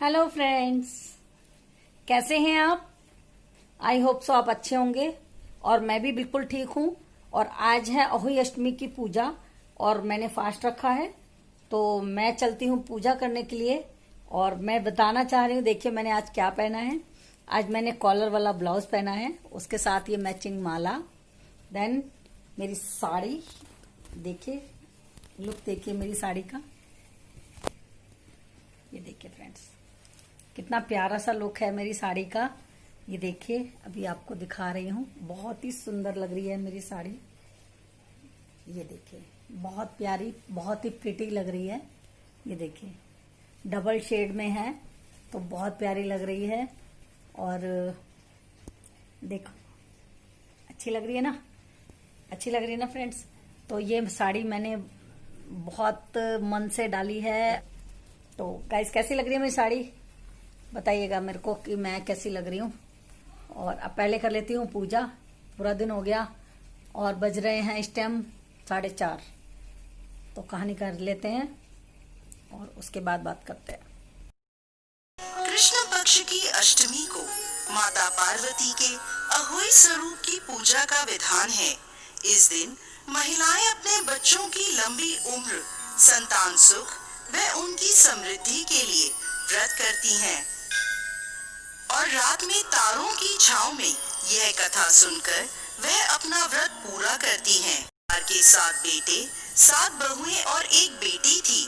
Hello friends, कैसे हैं आप? आई होप सो आप अच्छे होंगे और मैं भी बिल्कुल ठीक हूँ। और आज है अहोई अष्टमी की पूजा और मैंने फास्ट रखा है, तो मैं चलती हूँ पूजा करने के लिए। और मैं बताना चाह रही हूँ, देखिए मैंने आज क्या पहना है। आज मैंने कॉलर वाला ब्लाउज पहना है, उसके साथ ये मैचिंग माला, देन मेरी साड़ी। देखिए लुक, देखिए मेरी साड़ी का, ये देखिए फ्रेंड्स कितना प्यारा सा लुक है मेरी साड़ी का। ये देखिए अभी आपको दिखा रही हूँ, बहुत ही सुंदर लग रही है मेरी साड़ी। ये देखिए बहुत प्यारी, बहुत ही प्रिटी लग रही है। ये देखिए डबल शेड में है तो बहुत प्यारी लग रही है। और देखो अच्छी लग रही है ना, अच्छी लग रही है ना फ्रेंड्स। तो ये साड़ी मैंने बहुत मन से डाली है। तो गाइस कैसी लग रही है मेरी साड़ी, बताइएगा मेरे को कि मैं कैसी लग रही हूँ। और अब पहले कर लेती हूँ पूजा, पूरा दिन हो गया और बज रहे हैं इस टाइम 4:30। तो कहानी कर लेते हैं और उसके बाद बात करते हैं। कृष्ण पक्ष की अष्टमी को माता पार्वती के अहोई स्वरूप की पूजा का विधान है। इस दिन महिलाएं अपने बच्चों की लंबी उम्र, संतान सुख व उनकी समृद्धि के लिए व्रत करती हैं और रात में तारों की छांव में यह कथा सुनकर वह अपना व्रत पूरा करती हैं। के 7 बेटे, 7 बहुएं और एक बेटी थी।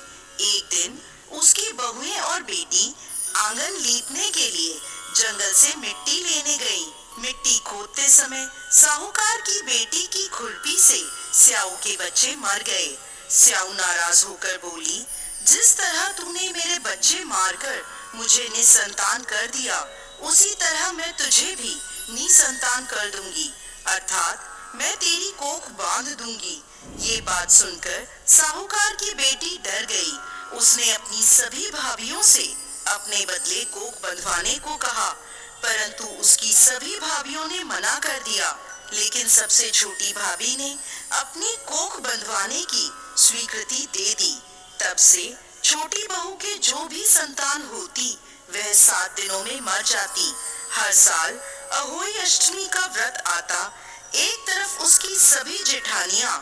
एक दिन उसकी बहुएं और बेटी आंगन लीपने के लिए जंगल से मिट्टी लेने गईं। मिट्टी खोदते समय साहूकार की बेटी की खुरपी से स्याऊ के बच्चे मर गए। स्याऊ नाराज होकर बोली, जिस तरह तूने मेरे बच्चे मारकर मुझे निसंतान कर दिया, उसी तरह मैं तुझे भी निसंतान कर दूंगी, अर्थात मैं तेरी कोख बांध दूंगी। ये बात सुनकर साहूकार की बेटी डर गई। उसने अपनी सभी भाभियों से अपने बदले कोख बंधवाने को कहा, परंतु उसकी सभी भाभियों ने मना कर दिया। लेकिन सबसे छोटी भाभी ने अपनी कोख बंधवाने की स्वीकृति दे दी। तब से छोटी बहू के जो भी संतान होती वह 7 दिनों में मर जाती। हर साल अहोई अष्टमी का व्रत आता। एक तरफ उसकी सभी जेठानियां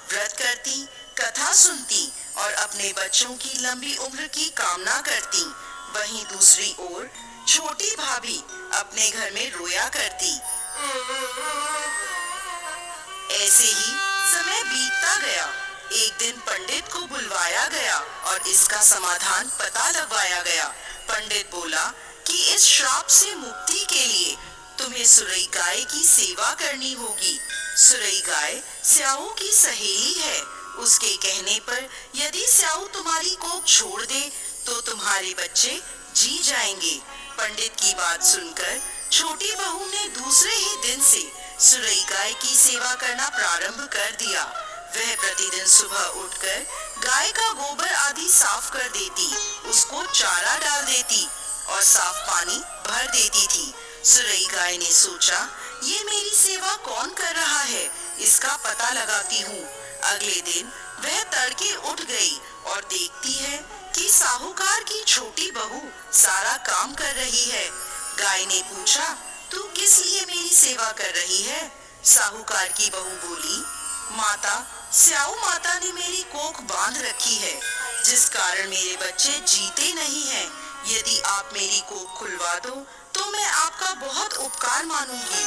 व्रत करती, कथा सुनती और अपने बच्चों की लंबी उम्र की कामना करती, वहीं दूसरी ओर छोटी भाभी अपने घर में रोया करती। ऐसे ही समय बीतता गया। एक दिन पंडित को बुलवाया गया और इसका समाधान पता लगवाया गया। पंडित बोला कि इस श्राप से मुक्ति के लिए तुम्हें सुरई गाय की सेवा करनी होगी। सुरई गाय स्याऊ की सहेली है। उसके कहने पर यदि स्याऊ तुम्हारी कोख छोड़ दे तो तुम्हारे बच्चे जी जाएंगे। पंडित की बात सुनकर छोटी बहू ने दूसरे ही दिन से सुरई गाय की सेवा करना प्रारंभ कर दिया। वह प्रतिदिन सुबह उठकर गाय का गोबर आदि साफ कर देती, उसको चारा डाल देती और साफ पानी भर देती थी। सुरई गाय ने सोचा, ये मेरी सेवा कौन कर रहा है, इसका पता लगाती हूँ। अगले दिन वह तड़के उठ गई और देखती है कि साहूकार की छोटी बहू सारा काम कर रही है। गाय ने पूछा, तू किस लिए मेरी सेवा कर रही है? साहूकार की बहू बोली, माता, स्याऊ माता ने मेरी कोख बांध रखी है, जिस कारण मेरे बच्चे जीते नहीं हैं। यदि आप मेरी कोख खुलवा दो तो मैं आपका बहुत उपकार मानूंगी।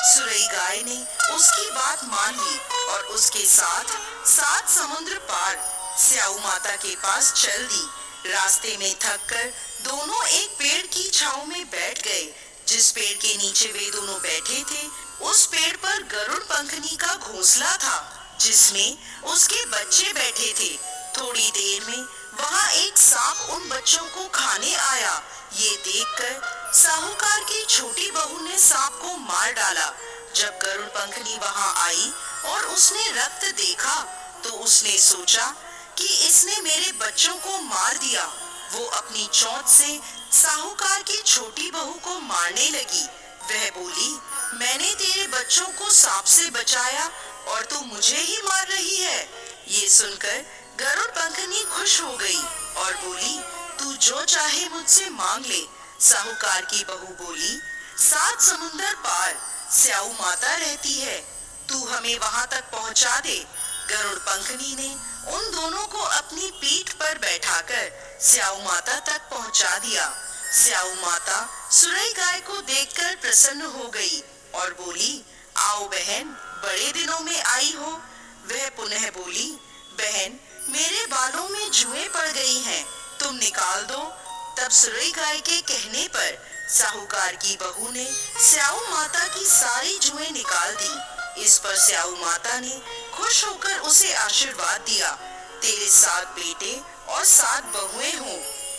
सुरई गाय ने उसकी बात मान ली और उसके साथ 7 समुद्र पार स्याऊ माता के पास चल दी। रास्ते में थककर दोनों एक पेड़ की छांव में बैठ गए। जिस पेड़ के नीचे वे दोनों बैठे थे, उस पेड़ पर गरुड़ पंखनी का घोंसला था, जिसमें उसके बच्चे बैठे थे। थोड़ी देर में वहाँ एक सांप उन बच्चों को खाने आया। ये देखकर साहूकार की छोटी बहू ने सांप को मार डाला। जब गरुड़ पंखनी वहाँ आई और उसने रक्त देखा तो उसने सोचा कि इसने मेरे बच्चों को मार दिया। वो अपनी चोंच से साहूकार की छोटी बहू को मारने लगी। वह बोली, मैंने तेरे बच्चों को सांप से बचाया और तू मुझे ही मार रही है। ये सुनकर गरुड़ पंखनी खुश हो गई और बोली, तू जो चाहे मुझसे मांग ले। साहूकार की बहू बोली, 7 समुंदर पार स्याऊ माता रहती है, तू हमें वहां तक पहुंचा दे। गरुड़ पंखनी ने उन दोनों को अपनी पीठ पर बैठाकर स्याऊ माता तक पहुंचा दिया। स्याऊ माता सुरई गाय को देखकर प्रसन्न हो गई और बोली, आओ बहन, बड़े दिनों में आई हो। वह पुनः बोली, बहन, मेरे बालों में जुएं पड़ गई हैं, तुम निकाल दो। तब सुरई गाय के कहने पर साहूकार की बहू ने स्याऊ माता की सारी जुएं निकाल दी। इस पर स्याऊ माता ने खुश होकर उसे आशीर्वाद दिया, तेरे 7 बेटे और 7 बहुएं हों।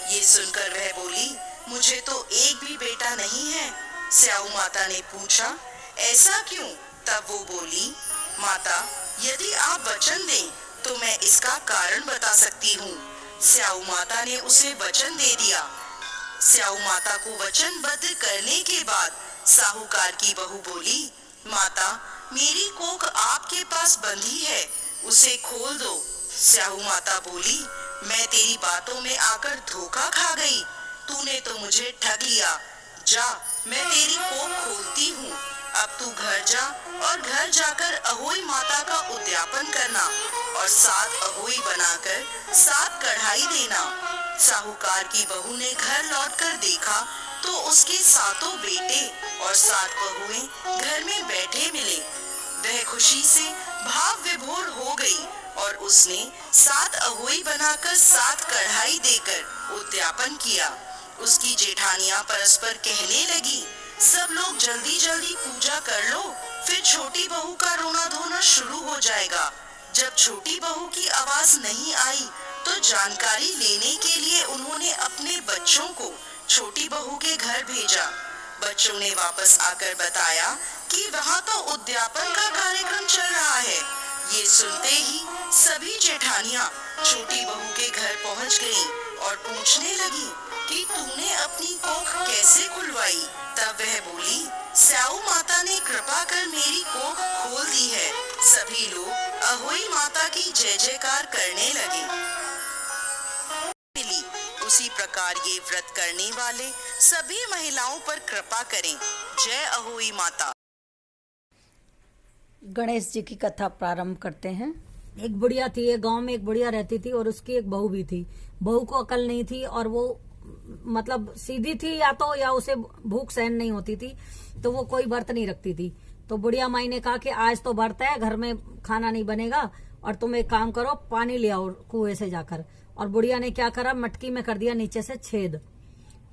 ये सुनकर वह बोली, मुझे तो एक भी बेटा नहीं है। स्याऊ माता ने पूछा, ऐसा क्यों? तब वो बोली, माता, यदि आप वचन दें तो मैं इसका कारण बता सकती हूँ। स्याऊ माता ने उसे वचन दे दिया। स्याऊ माता को वचनबद्ध करने के बाद साहूकार की बहू बोली, माता, मेरी कोख आपके पास बंधी है, उसे खोल दो। स्याऊ माता बोली, मैं तेरी बातों में आकर धोखा खा गई, तूने तो मुझे ठग लिया। जा, मैं तेरी कोख खोलती हूँ। अब तू घर जा और घर जाकर अहोई माता का उद्यापन करना और 7 अहोई बनाकर 7 कढ़ाई देना। साहूकार की बहू ने घर लौटकर देखा तो उसके 7 बेटे और 7 बहुएं घर में बैठे मिले। वह खुशी से भाव विभोर हो गई और उसने 7 अहोई बनाकर 7 कढ़ाई देकर उद्यापन किया। उसकी जेठानियां परस्पर कहने लगी, सब लोग जल्दी जल्दी पूजा कर लो, फिर छोटी बहू का रोना धोना शुरू हो जाएगा। जब छोटी बहू की आवाज नहीं आई तो जानकारी लेने के लिए उन्होंने अपने बच्चों को छोटी बहू के घर भेजा। बच्चों ने वापस आकर बताया कि वहाँ तो उद्यापन का कार्यक्रम चल रहा है। ये सुनते ही सभी जेठानियां छोटी बहू के घर पहुँच गईं और पूछने लगी कि तूने अपनी कोख कैसे खुलवाई? तब वह बोली, स्याऊ माता ने कृपा कर मेरी कोख खोल दी है। सभी लोग अहोई माता की जय जयकार करने लगे। उसी प्रकार ये व्रत करने वाले सभी महिलाओं पर कृपा करें। जय अहोई माता। गणेश जी की कथा प्रारंभ करते हैं। एक बुढ़िया थी, एक गांव में एक बुढ़िया रहती थी और उसकी एक बहू भी थी। बहू को अकल नहीं थी और वो मतलब सीधी थी या उसे भूख सहन नहीं होती थी, तो वो कोई व्रत नहीं रखती थी। तो बुढ़िया माई ने कहा कि आज तो व्रत है, घर में खाना नहीं बनेगा और तुम एक काम करो, पानी ले आओ कुएं से जाकर। और बुढ़िया ने क्या करा, मटकी में कर दिया नीचे से छेद।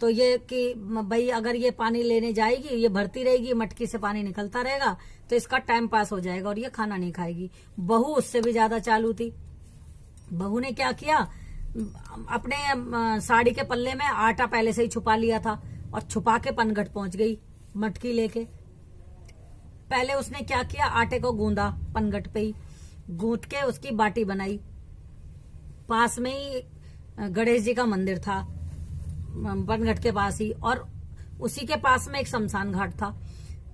तो ये कि भाई अगर ये पानी लेने जाएगी, ये भरती रहेगी, मटकी से पानी निकलता रहेगा तो इसका टाइम पास हो जाएगा और ये खाना नहीं खाएगी। बहू उससे भी ज्यादा चालू थी। बहू ने क्या किया, अपने साड़ी के पल्ले में आटा पहले से ही छुपा लिया था और छुपा के पनघट पहुंच गई मटकी लेके। पहले उसने क्या किया, आटे को गूंदा, पनघट पे ही गूंथ के उसकी बाटी बनाई। पास में ही गणेश जी का मंदिर था, पनघट के पास ही, और उसी के पास में एक शमशान घाट था।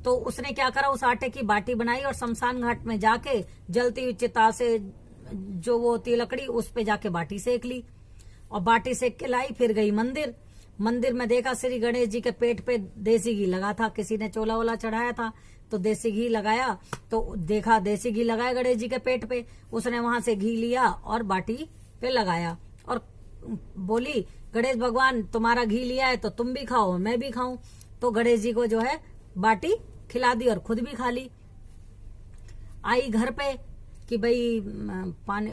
तो उसने क्या करा, उस आटे की बाटी बनाई और शमशान घाट में जाके जलती हुई चिता से जो वो होती लकड़ी, उस पे जाके बाटी सेक ली और बाटी सेक के लाई। फिर गई मंदिर। मंदिर में देखा श्री गणेश जी के पेट पे देसी घी लगा था, किसी ने चोला वोला चढ़ाया था तो देसी घी लगाया। तो देखा देसी घी लगाया गणेश जी के पेट पे, उसने वहां से घी लिया और बाटी पे लगाया और बोली, गणेश भगवान तुम्हारा घी लिया है तो तुम भी खाओ, मैं भी खाऊं। तो गणेश जी को जो है बाटी खिला दी और खुद भी खा ली। आई घर पे कि भाई पानी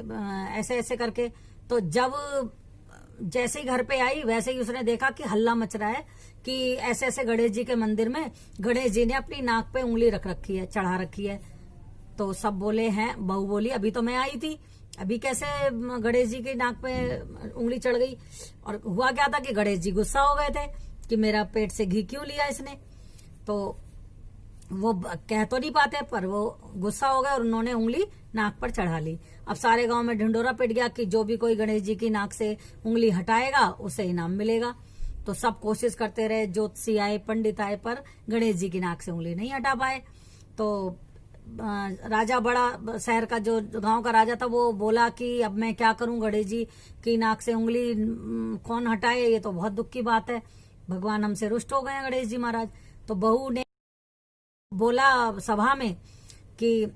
ऐसे ऐसे करके। तो जब जैसे ही घर पे आई वैसे ही उसने देखा कि हल्ला मच रहा है कि ऐसे ऐसे गणेश जी के मंदिर में गणेश जी ने अपनी नाक पे उंगली रख रखी है, चढ़ा रखी है। तो सब बोले हैं, बहू बोली अभी तो मैं आई थी, अभी कैसे गणेश जी की नाक पे उंगली चढ़ गई। और हुआ क्या था कि गणेश जी गुस्सा हो गए थे कि मेरा पेट से घी क्यों लिया इसने। तो वो कह तो नहीं पाते पर वो गुस्सा हो गए और उन्होंने उंगली नाक पर चढ़ा ली। अब सारे गांव में ढिंडोरा पिट गया कि जो भी कोई गणेश जी की नाक से उंगली हटाएगा उसे इनाम मिलेगा। तो सब कोशिश करते रहे, ज्योतिषी आए, पंडित आए, पर गणेश जी की नाक से उंगली नहीं हटा पाए। तो राजा बड़ा शहर का जो गांव का राजा था वो बोला कि अब मैं क्या करूं, गणेश जी की नाक से उंगली कौन हटाए, ये तो बहुत दुख की बात है, भगवान हमसे रुष्ट हो गए हैं गणेश जी महाराज। तो बहू ने बोला सभा में कि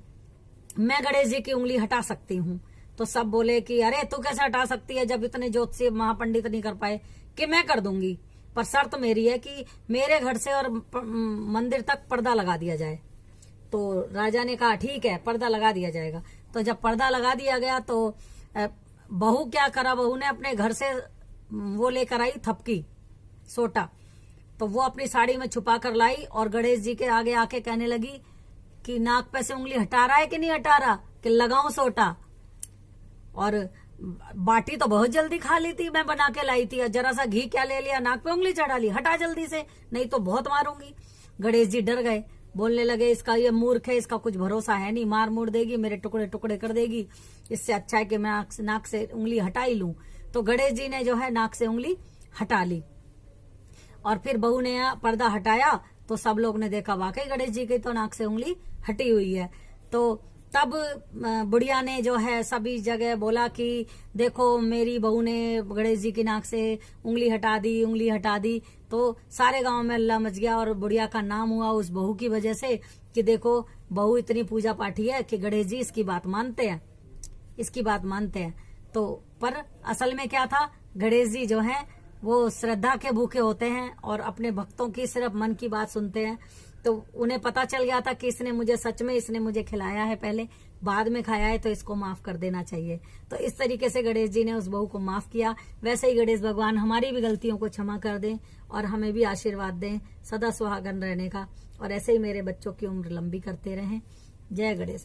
मैं गणेश जी की उंगली हटा सकती हूँ। तो सब बोले कि अरे तू कैसे हटा सकती है, जब इतने ज्योतिषी महापंडित नहीं कर पाए, कि मैं कर दूंगी, पर शर्त मेरी है कि मेरे घर से और मंदिर तक पर्दा लगा दिया जाए। तो राजा ने कहा ठीक है, पर्दा लगा दिया जाएगा। तो जब पर्दा लगा दिया गया तो बहू क्या करा, बहू ने अपने घर से वो लेकर आई थपकी, सोटा, तो वो अपनी साड़ी में छुपा कर लाई और गणेश जी के आगे आके कहने लगी कि नाक पे से उंगली हटा रहा है कि नहीं हटा रहा, कि लगाऊं सोटा। और बाटी तो बहुत जल्दी खा ली थी, मैं बना के लाई थी, जरा सा घी क्या ले लिया, नाक पे उंगली चढ़ा ली, हटा जल्दी से नहीं तो बहुत मारूंगी। गणेश जी डर गए, बोलने लगे इसका ये मूर्ख है, इसका कुछ भरोसा है नहीं, मार मुड़ देगी, मेरे टुकड़े टुकड़े कर देगी, इससे अच्छा है कि मैं नाक से उंगली हटा ही लूं। तो गणेश जी ने जो है नाक से उंगली हटा ली और फिर बहू ने पर्दा हटाया तो सब लोग ने देखा वाकई गणेश जी की तो नाक से उंगली हटी हुई है। तो तब बुढ़िया ने जो है सभी जगह बोला कि देखो मेरी बहू ने गणेश जी की नाक से उंगली हटा दी, उंगली हटा दी। तो सारे गांव में अल्लाह मच गया और बुढ़िया का नाम हुआ उस बहू की वजह से कि देखो बहू इतनी पूजा पाठी है कि गणेश जी इसकी बात मानते हैं, इसकी बात मानते हैं। तो पर असल में क्या था, गणेश जी जो है वो श्रद्धा के भूखे होते हैं और अपने भक्तों की सिर्फ मन की बात सुनते हैं। तो उन्हें पता चल गया था कि इसने मुझे सच में इसने मुझे खिलाया है, पहले बाद में खाया है, तो इसको माफ कर देना चाहिए। तो इस तरीके से गणेश जी ने उस बहू को माफ किया। वैसे ही गणेश भगवान हमारी भी गलतियों को क्षमा कर दें और हमें भी आशीर्वाद दें सदा सुहागन रहने का, और ऐसे ही मेरे बच्चों की उम्र लंबी करते रहें। जय गणेश।